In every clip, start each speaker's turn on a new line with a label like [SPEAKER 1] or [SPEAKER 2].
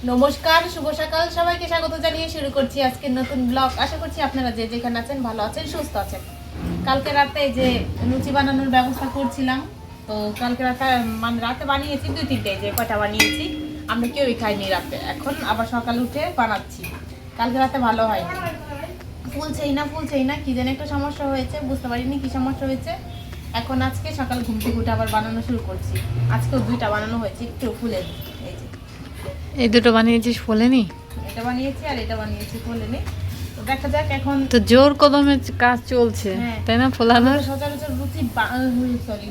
[SPEAKER 1] নমস্কার, শুভ সকাল। সবাইকে স্বাগত জানিয়ে শুরু করছি আজকের নতুন ব্লগ। আশা করছি আপনারা যে যেখানে আছেন ভালো আছেন, সুস্থ আছেন। কালকে রাতে যে লুচি বানানোর ব্যবস্থা করছিলাম, তো কালকে রাতে বানিয়েছি 2-3টে, যে কয়টা বানিয়েছি আমরা কেউই খাইনি রাতে। এখন আবার সকালে উঠে বানাচ্ছি। কালকে রাতে ভালো হয়, ফুলছেই না কি যেন একটা সমস্যা হয়েছে, বুঝতে পারিনি কি সমস্যা হয়েছে। এখন আজকে সকাল ঘুম থেকে উঠে আবার বানানো শুরু করছি। আজকেও 2টা বানানো হয়েছে, একটু ফুলে। এই যে
[SPEAKER 2] এই দুটো বানিয়েছিস ফোলেনি?
[SPEAKER 1] এটা বানিয়েছি আর এটা বানিয়েছি, ফোলেনি। তো দেখা যাক এখন।
[SPEAKER 2] তো জোর কদমে কাজ চলছে,
[SPEAKER 1] হ্যাঁ,
[SPEAKER 2] তাই না? ফোলানোর
[SPEAKER 1] সচরাচর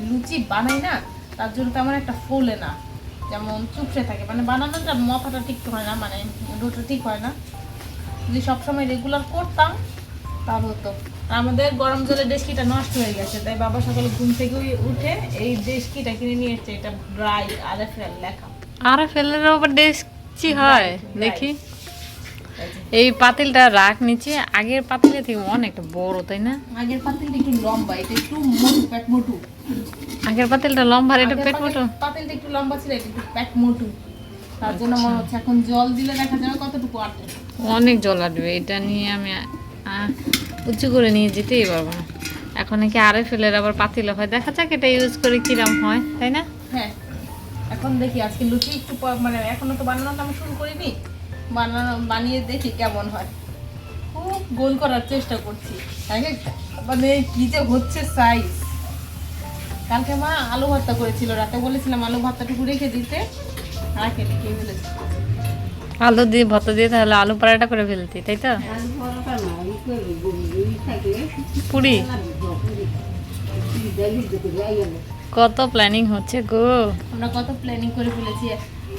[SPEAKER 1] লুচি বানাই না, তার জন্য তেমন একটা ফোলে না, যেমন চুপসে থাকে। মানে বানানোটা মাথাটা ঠিক হয় না, মানে ডোটা ঠিক হয় না। যদি সবসময় রেগুলার করতাম তাহলে হতো। আমাদের গরম জলের ডেস্কিটা নষ্ট হয়ে গেছে, তাই বাবা সকালে ঘুম থেকে উঠে এই ডেস্কিটা কিনে নিয়ে এসছে। এটা ড্রাই RFL লেখা।
[SPEAKER 2] আর ফেলের উপর ডেস্কি হয় দেখি।
[SPEAKER 1] এই যে,
[SPEAKER 2] এই পাতিলটা রাখ নিচে, আগের পাতিলের থেকে অনেকটা বড়, তাই না?
[SPEAKER 1] আগের পাতিলটা একটু লম্বা, এটা একটু মোটু, পেট মোটু।
[SPEAKER 2] আগের পাতিলটা লম্বা আর এটা পেট মোটো।
[SPEAKER 1] পাতিলটা একটু লম্বা ছিল, এটা একটু পেট মোটু। তার জন্য মনে হচ্ছে এখন জল দিলে দেখা যাবে কতটুকু আটে।
[SPEAKER 2] অনেক জল আসবে, এটা নিয়ে আমি উঁচু করে নিয়ে যেতেই পারবো না। এখন নাকি আরে ফেলের আবার পাতিল হয়, দেখা যাক এটা ইউজ করে কিরম হয়, তাই না?
[SPEAKER 1] হ্যাঁ, এখন দেখি আজকে লুচি একটু মানে এখনো তো বানানোটা আমি শুরু করিনি, বানিয়ে দেখি কেমন হয়। খুব গোল করার চেষ্টা করছি, মানে কি যে হচ্ছে সাইজ। কালকে মা আলু ভর্তা করেছিল, রাতে বলেছিলাম আলু ভর্তাটুকু রেখে দিতে, রাখেনি, খেয়ে ফেলেছি।
[SPEAKER 2] আলু দিয়ে ভর্তা দিয়ে তাহলে আলু পরাটা করে ফেলতি, তাই তো? পুরি কত প্ল্যানিং হচ্ছে গো।
[SPEAKER 1] আমরা কত প্ল্যানিং করে ফেলেছি,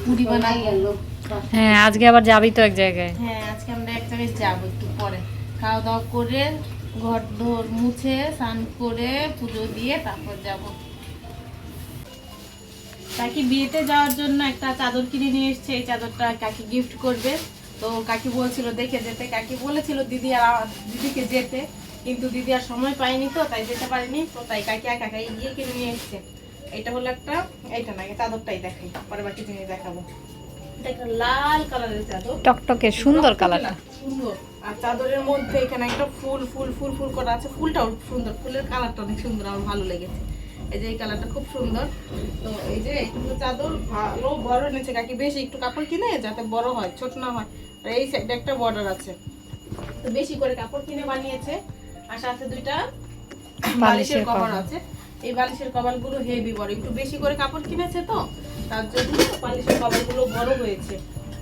[SPEAKER 1] পুরি বানাবো।
[SPEAKER 2] হ্যাঁ, আজকে আবার যাবি তো এক জায়গায়।
[SPEAKER 1] হ্যাঁ, আজকে আমরা এক জায়গায় যাবো একটু পরে। খাওয়া দাওয়া করে ঘর দোর মুছে স্নান করে পুজো দিয়ে তারপর যাব। কাকি বিয়েতে যাওয়ার জন্য একটা চাদর কিনে নিয়ে এসছে, এই চাদরটা কাকি গিফট করবে। তো কাকি বলছিল দেখে যেতে, কাকি বলেছিল দিদিকে যেতে, কিন্তু দিদি আর সময় পায়নি, তো তাই যেতে পারেনি। তো তাই কাকি একা একাই গিয়ে কিনে নিয়ে এসছে। এটা হলো একটা, এইটা না, চাদরটাই দেখাই, পরে বাকি জিনিস দেখাবো। এটা একটা লাল কালারের চাদর,
[SPEAKER 2] টকটকে সুন্দর কালারটা।
[SPEAKER 1] সুন্দর। আর চাদরের মধ্যে এখানে একটা ফুল ফুল ফুল ফুল করা আছে, ফুলটাও সুন্দর, ফুলের কালারটা অনেক সুন্দর, আমার ভালো লেগেছে। এই যে এই কালারটা খুব সুন্দর। তো এই যে এইটুকু চাদর ভালো বড় এনেছে কাকি, বেশি একটু কাপড় কিনে যাতে বড় হয়, ছোট না হয়। আর এই সাইডে একটা বর্ডার আছে, তো বেশি করে কাপড় কিনে বানিয়েছে। আর সাথে 2টা বালিশের কভার আছে। এই বালিশের কভারগুলো হেভি বড়, একটু বেশি করে কাপড় কিনেছে, তো তার জন্য বালিশের কভারগুলো বড় হয়েছে।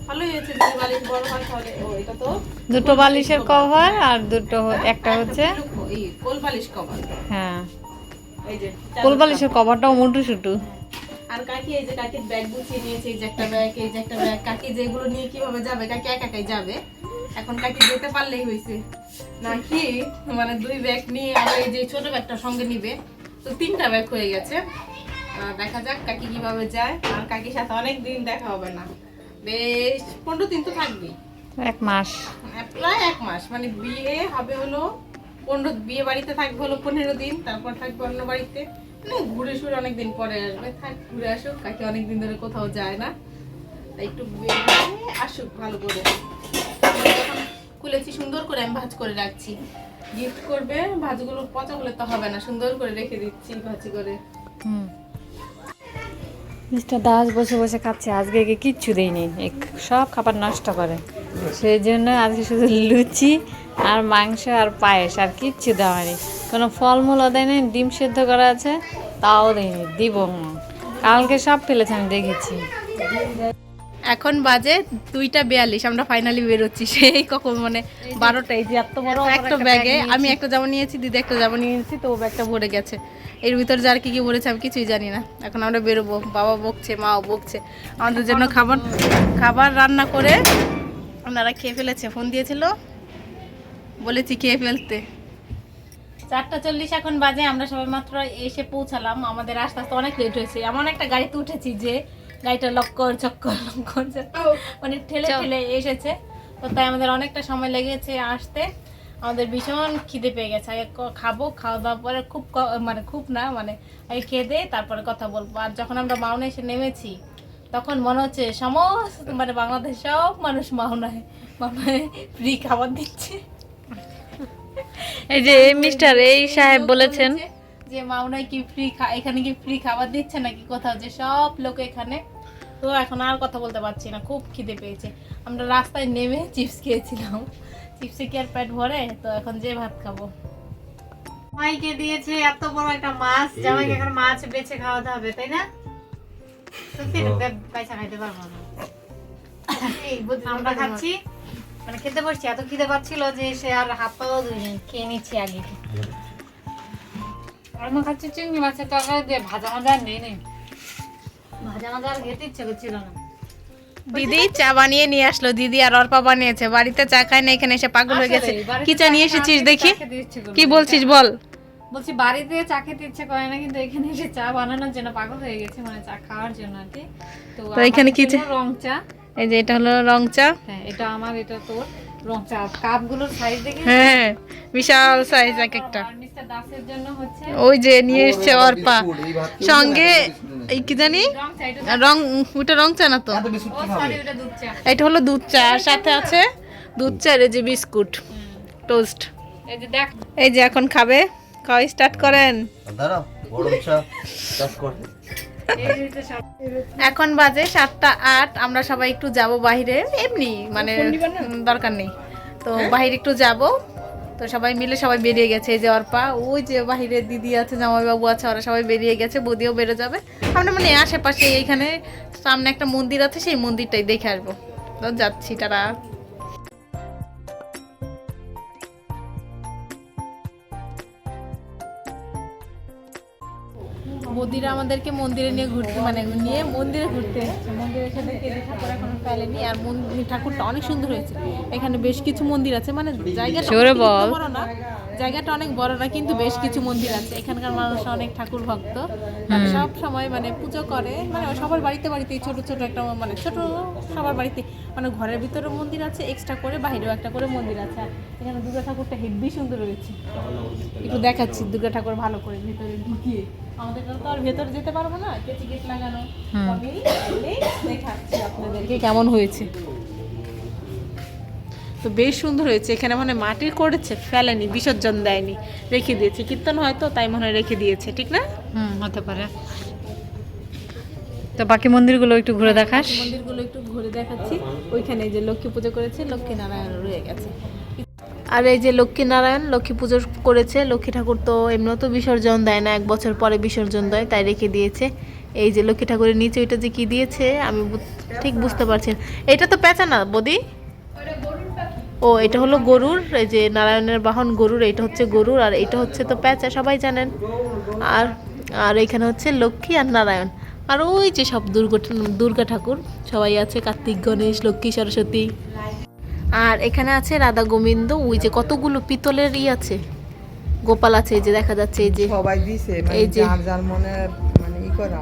[SPEAKER 1] ভালোই হয়েছে, যদি বালিশ বড় হয় তাহলে। এটা তো
[SPEAKER 2] দুটো বালিশের কভার আর দুটো, একটা হচ্ছে
[SPEAKER 1] এই কোল বালিশ কভার।
[SPEAKER 2] হ্যাঁ,
[SPEAKER 1] এই যে
[SPEAKER 2] কোল বালিশের কভারটাও মোটু সুটু।
[SPEAKER 1] আর কাকি এই যে কাকির ব্যাগ গুছিয়ে নিয়েছে, এই যে একটা ব্যাগ, এই যে একটা ব্যাগ। কাকি যেগুলো নিয়ে কিভাবে যাবে, কাকি একা একাই যাবে। এখন কাকি যেতে পারলেই হয়েছে, নাকি মানে 2 ব্যাগ নিয়ে আবার এই যে ছোট ব্যাগটা সঙ্গে নিবে, তো 3টা ব্যাগ হয়ে গেছে। দেখা যাক কাকি কিভাবে যায়। আর কাকির সাথে অনেক দিন দেখা হবে না, বেশ 15 দিন তো থাকবেই,
[SPEAKER 2] 1 মাস।
[SPEAKER 1] প্রায় 1 মাস। মানে বিয়ে হবে হলো 15, বিয়ে বাড়িতে থাকবে হলো 15 দিন, তারপর থাকবে অন্য বাড়িতে। মানে ঘুরে সুরে অনেকদিন পরে আসবে, থাক ঘুরে আসুক। কাকি অনেকদিন ধরে কোথাও যায় না, তাই একটু আসুক ভালো করে। এখন খুলেছি, সুন্দর করে আমি ভাজ করে রাখছি। গিফট করবে, ভাজগুলো পচা হলে তো হবে না, সুন্দর করে রেখে দিচ্ছি ভাজি করে।
[SPEAKER 2] মিস্টার দাস বসে বসে খাচ্ছে, আজকে একে কিচ্ছু দেয়নি, সব খাবার নষ্ট করে। সেই জন্য আজকে শুধু লুচি আর মাংস আর পায়েস, আর কিচ্ছু দেওয়া নেই। কোনো ফলমূলও দেয়নি, ডিম সেদ্ধ করা আছে তাও দেয়নি, দিব না। কালকে সব ফেলেছে, আমি দেখেছি।
[SPEAKER 1] এখন বাজে 2টা 42, আমরা ফাইনালি বেরোচ্ছি। সেই কখন মানে 12টায়, যে এত বড় একটা ব্যাগে আমি একটা জামা নিয়েছি, দিদি একটা জামা নিয়েছি, তো ও ব্যাগটা ভরে গেছে। এর ভিতর যার কি কি ভরেছে আমি কিছুই জানি না। এখন আমরা বেরোবো, বাবা বকছে, মাও বকছে। আমাদের জন্য খাবার রান্না করে ওনারা খেয়ে ফেলেছে, ফোন দিয়েছিল, বলেছি খেয়ে ফেলতে। 4:40 এখন বাজে, আমরা সবাই মাত্র এসে পৌঁছালাম। আমাদের আস্তে আস্তে অনেক লেট হয়েছে। এমন একটা গাড়িতে উঠেছি যে গাড়িটা লক্কর চক্কর মানে ঠেলে ঠেলে এসেছে, তো তাই আমাদের অনেকটা সময় লেগেছে আসতে। আমাদের ভীষণ খিদে পেয়ে গেছে, আগে খাবো, খাওয়া দাওয়ার পরে খুব না মানে আগে খেয়ে দিয়ে তারপরে কথা বলবো। আর যখন আমরা মাউনে এসে নেমেছি, তখন মনে হচ্ছে সমস্ত মানে বাংলাদেশ সব মানুষ মাওনায় ফ্রি খাবার দিচ্ছে।
[SPEAKER 2] এই যে এই মিস্টার এই সাহেব বলেছেন
[SPEAKER 1] যে মাওনায় কি ফ্রি এখানে কি ফ্রি খাবার দিচ্ছে নাকি কোথাও, যে সব লোক এখানে। তো এখন আর কথা বলতে পারছি না, খুব খিদে পেয়েছে। আমরা রাস্তায় নেমে চিপস খেয়েছিলাম, চিপসে কি আর পেট ভরে, তো এখন যে ভাত খাবো।
[SPEAKER 2] মাইকে দিয়েছে এত বড় একটা মাছ, জামাইকে এখন মাছ বেছে খাওয়াতে হবে, তাই না? সত্যি পয়সা খাইতে পারবো না। আমরা খাচ্ছি, মানে খেতে বসছি, এত খিদে পাচ্ছিল যে সে আর হাত পাও ধুইনি, খেয়ে নিচ্ছি আগে। আমি খাচ্ছি চিংড়ি মাছের তরকারি দিয়ে, ভাজা ভাজা আর নেই, ভাজা ভাজা আর খেতে ইচ্ছে করছিল না।
[SPEAKER 1] দিদি চা বানিয়ে নিয়ে আসলো, দিদি আর অর্পা বানিয়েছে। বাড়িতে চা খায় না, এখানে এসে পাগল হয়ে গেছে। কি চা নিয়ে এসেছিস দেখি, কি বলছিস বল।
[SPEAKER 2] বলছি বাড়িতে চা খেতে ইচ্ছে করে না, কিন্তু এখানে এসে চা বানানোর জন্য পাগল হয়ে গেছে, মানে চা খাওয়ার জন্য আর কি।
[SPEAKER 1] তো এখানে কি চা?
[SPEAKER 2] রং চা।
[SPEAKER 1] এই যে এটা হলো রং চা।
[SPEAKER 2] হ্যাঁ, এটা আমার, এটা তোর। রং চা কাপগুলোর সাইজ দেখে,
[SPEAKER 1] হ্যাঁ বিশাল সাইজ এক একটা।
[SPEAKER 2] আর মিস্টার দাসের জন্য হচ্ছে
[SPEAKER 1] ওই যে নিয়ে এসেছে অর্পা সঙ্গে, এই কি জানি
[SPEAKER 2] রং চা। এটা
[SPEAKER 1] রং, ওটা রং চা না তো,
[SPEAKER 2] ও সরি, ওটা দুধ চা।
[SPEAKER 1] এটা হলো দুধ চা, আর সাথে আছে দুধ চা আর এই যে বিস্কুট টোস্ট।
[SPEAKER 2] এই যে দেখ,
[SPEAKER 1] এই যে এখন খাবে, খাওয়া স্টার্ট করেন।
[SPEAKER 3] দাঁড়াও, গরম চা চাষ করে।
[SPEAKER 2] এই যে সব
[SPEAKER 1] এখন বাজে 7:08। আমরা সবাই একটু যাব বাইরে, এমনি মানে দরকার নেই তো বাইরে একটু যাব। তো সবাই মিলে সবাই বেরিয়ে গেছে। এই যে অর্পা, ওই যে বাইরে দিদি আছে, জামাইবাবু আছে, ওরা সবাই বেরিয়ে গেছে, বৌদিও বেরো যাবে। আমরা মানে আশেপাশে এইখানে সামনে একটা মন্দির আছে, সেই মন্দিরটাই দেখে আসবো। তো যাচ্ছি, তারা বৌদিরা আমাদেরকে মন্দিরে নিয়ে ঘুরতে, মানে নিয়ে মন্দিরে ঘুরতে এসেছে। মন্দিরে এসে দেখে যে ঠাকুর এখনো ফেলেনি, আর মন্দির ঠাকুরটা অনেক সুন্দর হয়েছে। এখানে বেশ কিছু মন্দির আছে, মানে জায়গাটা অনেক বড় না, জায়গাটা অনেক বড় না, কিন্তু বেশ কিছু মন্দির আছে। এখানকার মানুষ অনেক ঠাকুর ভক্ত, সব সময় মানে পুজো করে, মানে সবার বাড়িতে বাড়িতে ছোট ছোট একটা, মানে ছোট সবার বাড়িতে, মানে ঘরের ভিতরে মন্দির আছে, এক্সট্রা করে বাইরেও একটা করে মন্দির আছে। আর এখানে দুর্গা ঠাকুরটা হেব্বি সুন্দর হয়েছে। একটু দেখাচ্ছি দুর্গা ঠাকুর ভালো করে ভিতরে ঢুকিয়ে। আমাদের তো আর ভেতরে যেতে পারবো না, কেচি গেট লাগানো, আমি দেখাচ্ছি আপনাদেরকে কেমন হয়েছে। তো বেশ সুন্দর হয়েছে। এখানে মানে মাটির করেছে, ফেলেনি, বিসর্জন দেয়নি, রেখে দিয়েছে। কীর্তন হয়তো তাই মনে হয় রেখে দিয়েছে, ঠিক না?
[SPEAKER 2] হতে পারে। তো বাকি মন্দিরগুলো একটু ঘুরে দেখাস।
[SPEAKER 1] মন্দিরগুলো একটু ঘুরে দেখাচ্ছি। ওইখানে যে লক্ষ্মী পুজো করেছে, লক্ষ্মী নারায়ণ রয়ে গেছে। আর এই যে লক্ষ্মী নারায়ণ লক্ষ্মী পুজো করেছে। লক্ষ্মী ঠাকুর তো এমনিও তো বিসর্জন দেয় না, 1 বছর পরে বিসর্জন দেয়, তাই রেখে দিয়েছে। এই যে লক্ষ্মী ঠাকুরের নিচে ওইটা যে কি দিয়েছে আমি ঠিক বুঝতে পারছি না। এটা তো পেঁচা না বদি, ও এটা হলো গরুর, এই যে নারায়ণের বাহন গরুর, এটা হচ্ছে গরুর, আর এটা হচ্ছে তো পেঁচা, সবাই জানেন। আর আর এখানে হচ্ছে লক্ষ্মী আর নারায়ণ, আর ওই যে সব দুর্গা ঠাকুর সবাই আছে, কার্তিক, গণেশ, লক্ষ্মী, সরস্বতী। আর এখানে আছে রাধা গোবিন্দ, ওই যে কতগুলো পিতলের আছে, গোপাল আছে, এই যে দেখা যাচ্ছে, এই যে
[SPEAKER 4] সবাই দিছে, মানে
[SPEAKER 1] এই যে
[SPEAKER 4] যার যার মনে মানে ই করা।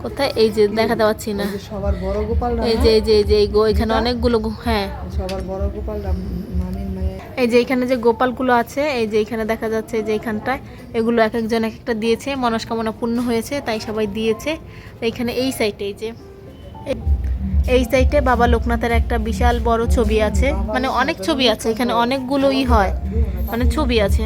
[SPEAKER 1] কোথায়, এই যে দেখাতে পাচ্ছি না,
[SPEAKER 4] এই যে সবার বড় গোপালরা,
[SPEAKER 1] এই যে এই যে এই যে এখানে অনেকগুলো হ্যাঁ,
[SPEAKER 4] সবার বড় গোপালরা মামির মায়ের।
[SPEAKER 1] এই যে এখানে যে গোপালগুলো আছে, এই যে এখানে দেখা যাচ্ছে যে এখানটায়, এগুলো এক একজন এক একটা দিয়েছে, মনস্কামনা পূর্ণ হয়েছে তাই সবাই দিয়েছে। এখানে এই সাইডে, এই সাইডে বাবা লোকনাথের একটা বিশাল বড় ছবি আছে, মানে অনেক ছবি আছে এখানে, অনেকগুলোই হয়, মানে ছবি আছে।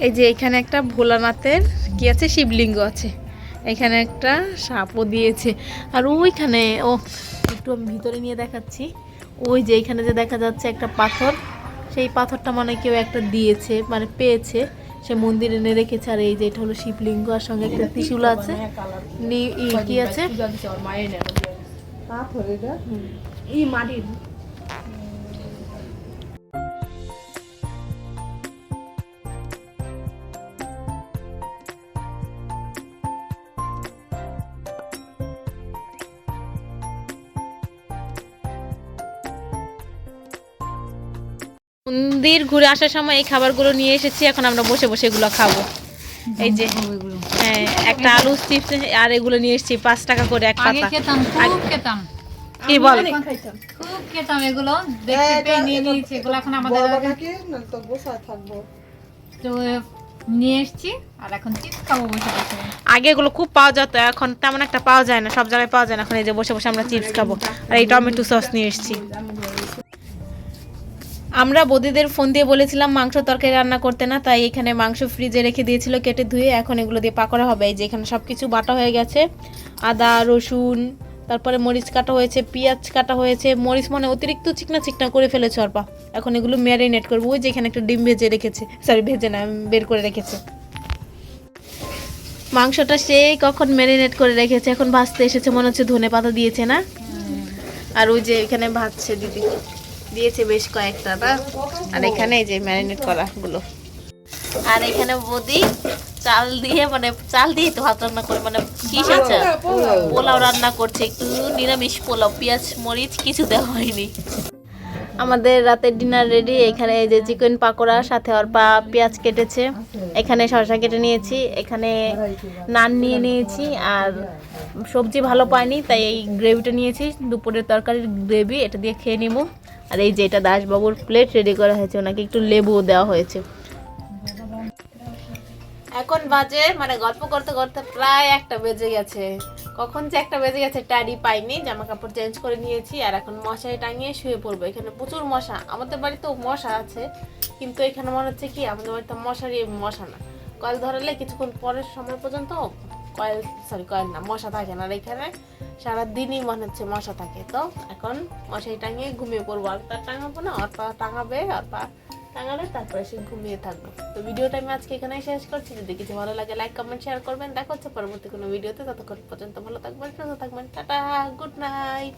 [SPEAKER 1] এই যে এখানে একটা ভোলানাথের কি আছে, শিবলিঙ্গ আছে, এখানে একটা সাপও দিয়েছে। আর ওইখানে একটু আমি ভিতরে নিয়ে দেখাচ্ছি, ওই যে এখানে যে দেখা যাচ্ছে একটা পাথর, সেই পাথরটা মানে কেউ একটা দিয়েছে, মানে পেয়েছে, সে মন্দিরে এনে রেখেছে। আর এই যে এটা হলো শিবলিঙ্গ, আর সঙ্গে একটা ত্রিশূল আছে, কি আছে,
[SPEAKER 4] পাথর এটা
[SPEAKER 1] এই মাটির। মন্দির ঘুরে আসার সময় এই খাবারগুলো নিয়ে এসেছি, এখন আমরা বসে বসে এগুলো খাবো। এই যে হ্যাঁ একটা আলু চিপস আর এগুলো নিয়ে এসেছি 5 টাকা করে এক
[SPEAKER 2] আগে
[SPEAKER 1] পাতা।
[SPEAKER 2] খেতাম, খুব খেতাম,
[SPEAKER 1] কি বল
[SPEAKER 2] খুব খেতাম এগুলো, দেখতে পেয়ে নিয়ে নিয়েছি। এগুলো এখন আমাদের
[SPEAKER 4] বড় নাকি না তো বসে থাকবো।
[SPEAKER 2] তো নিয়ে এসেছি আর এখন চিপস খাবো বসে বসে।
[SPEAKER 1] আগে এগুলো খুব পাওয়া যেত, এখন তেমন একটা পাওয়া যায় না, সব জায়গায় পাওয়া যায় না। এখন এই যে বসে বসে আমরা চিপস খাবো। আর এই টমেটো সস নিয়ে এসেছি। আমরা বৌদিদের ফোন দিয়ে বলেছিলাম মাংস তরকারি রান্না করতে, না তাই এখানে মাংস ফ্রিজে রেখে দিয়েছিল কেটে ধুয়ে। এখন এগুলো দিয়ে পাকোড়া হবে। এই যে এখানে সব কিছু বাটা হয়ে গেছে, আদা রসুন, তারপরে মরিচ কাটা হয়েছে, পেঁয়াজ কাটা হয়েছে। মরিচ মানে অতিরিক্ত চিকনা চিকনা করে ফেলেছে অর্পা। এখন এগুলো ম্যারিনেট করবো। ওই যে এখানে একটা ডিম ভেজে রেখেছে, সরি ভেজে না, বের করে রেখেছে। মাংসটা সেই কখন ম্যারিনেট করে রেখেছে, এখন ভাজতে এসেছে, মনে হচ্ছে ধনে পাতা দিয়েছে না। আর ওই যে এখানে ভাজছে দিদি, দিয়েছে বেশ কয়েকটা না। আর এখানে এই যে ম্যারিনেট করা গুলো। আর এখানে বৌদি চাল দিয়ে, মানে চাল দিয়ে তো ভাত রান্না করে, মানে কিস আছে পোলাও রান্না করছে, একটু নিরামিষ পোলাও, পেঁয়াজ মরিচ কিছু দেওয়া হয়নি। আমাদের রাতের ডিনার রেডি। এখানে এই যে চিকেন পাকোড়া, সাথে অর্পা পেঁয়াজ কেটেছে, এখানে শসা কেটে নিয়েছি, এখানে নান নিয়ে নিয়েছি। আর সবজি ভালো পাইনি তাই এই গ্রেভিটা নিয়েছি, দুপুরের তরকারির গ্রেভি, এটা দিয়ে খেয়ে নিব। আর এই যে এটা দাসবাবুর প্লেট রেডি করা হয়েছে, ওনাকে একটু লেবুও দেওয়া হয়েছে। এখন বাজে মানে গল্প করতে করতে প্রায় 1টা বেজে গেছে। কখন যে 1টা বেজে গেছে টাইডি পাইনি, জামা কাপড় চেঞ্জ করে নিয়েছি। আর এখন মশারি টাঙিয়ে শুয়ে পড়বো। এখানে প্রচুর মশা, আমাদের বাড়িতেও মশা আছে, কিন্তু এখানে মনে হচ্ছে কি আমাদের বাড়িতে মশারি মশা না, কয়েল ধরালে কিছুক্ষণ পরের সময় পর্যন্ত কয়েল না, মশা থাকে না। আর এখানে সারাদিনই মনে হচ্ছে মশা থাকে। তো এখন মশারি টাঙিয়ে ঘুমিয়ে পড়বো। আর তার টাঙাবো না, আর পা টাঙাবে, আর পা টাঙালে তারপরে সে ঘুমিয়ে থাকবো। তো ভিডিওটা আমি আজকে এখানেই শেষ করছি। যদি কিছু ভালো লাগে লাইক কমেন্ট শেয়ার করবেন। দেখা হচ্ছে পরবর্তী কোনো ভিডিওতে। ততক্ষণ পর্যন্ত ভালো থাকবেন, সুস্থ থাকবেন। Tata, good night.